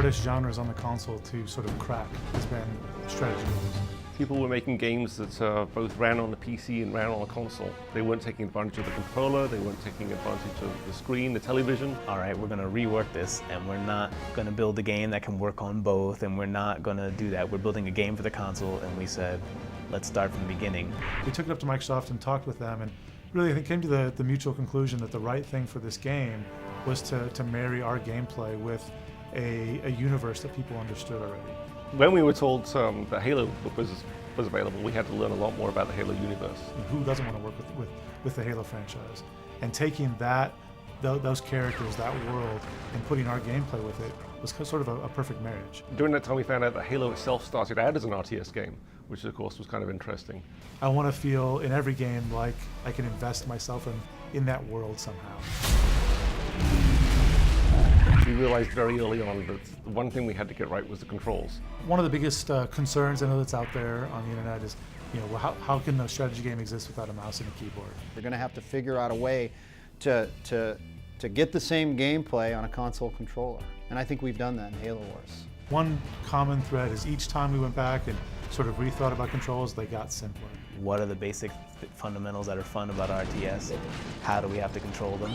hardest genres on the console to sort of crack has been strategy games. People were making games that both ran on the PC and ran on a console. They weren't taking advantage of the controller, they weren't taking advantage of the screen, the television. All right, we're gonna rework this, and we're not gonna build a game that can work on both, and we're not gonna do that. We're building a game for the console, and we said, let's start from the beginning. We took it up to Microsoft and talked with them, and really I think came to the mutual conclusion that the right thing for this game was to marry our gameplay with a universe that people understood already. When we were told that Halo was available, we had to learn a lot more about the Halo universe. Who doesn't want to work with the Halo franchise? And taking those characters, that world, and putting our gameplay with it was sort of a perfect marriage. During that time we found out that Halo itself started out as an RTS game, which of course was kind of interesting. I want to feel in every game like I can invest myself in that world somehow. We realized very early on that the one thing we had to get right was the controls. One of the biggest concerns I know that's out there on the internet is, how can a strategy game exist without a mouse and a keyboard? You're going to have to figure out a way to get the same gameplay on a console controller. And I think we've done that in Halo Wars. One common thread is each time we went back and sort of rethought about controls, they got simpler. What are the basic fundamentals that are fun about RTS? How do we have to control them?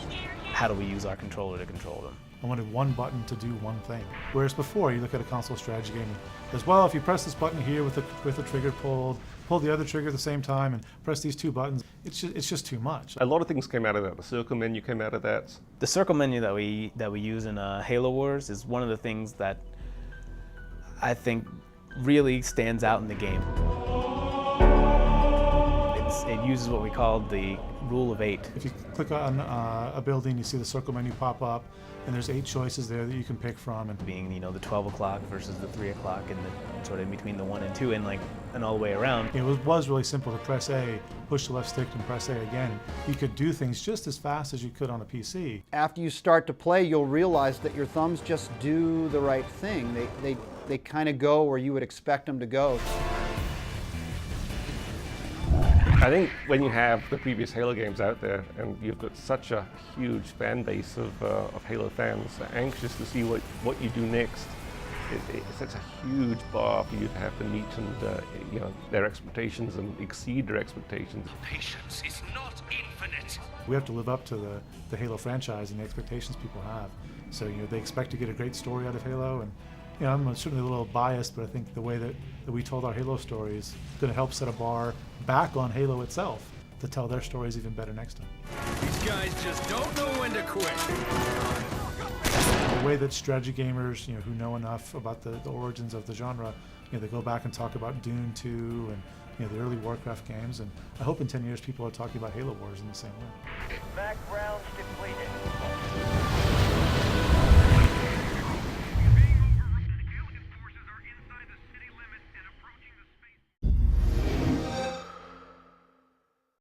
How do we use our controller to control them? I wanted one button to do one thing. Whereas before, you look at a console strategy game as well, if you press this button here with the trigger pulled, pull the other trigger at the same time, and press these two buttons, it's just too much. A lot of things came out of that. The circle menu came out of that. The circle menu that we use in Halo Wars is one of the things that I think really stands out in the game. It uses what we call the rule of 8. If you click on a building, you see the circle menu pop up, and there's 8 choices there that you can pick from. And being, the 12 o'clock versus the 3 o'clock, and the sort of in between the 1 and 2, and all the way around. It was really simple to press A, push the left stick, and press A again. You could do things just as fast as you could on a PC. After you start to play, you'll realize that your thumbs just do the right thing. They kind of go where you would expect them to go. I think when you have the previous Halo games out there and you've got such a huge fan base of Halo fans anxious to see what you do next, it's a huge bar for you to have to meet and their expectations and exceed their expectations. Patience is not infinite. We have to live up to the Halo franchise and the expectations people have. So they expect to get a great story out of Halo, and I'm certainly a little biased, but I think the way that we told our Halo stories is going to help set a bar back on Halo itself to tell their stories even better next time. These guys just don't know when to quit. The way that strategy gamers, who know enough about the origins of the genre, they go back and talk about Dune 2 and the early Warcraft games, and I hope in 10 years people are talking about Halo Wars in the same way. Background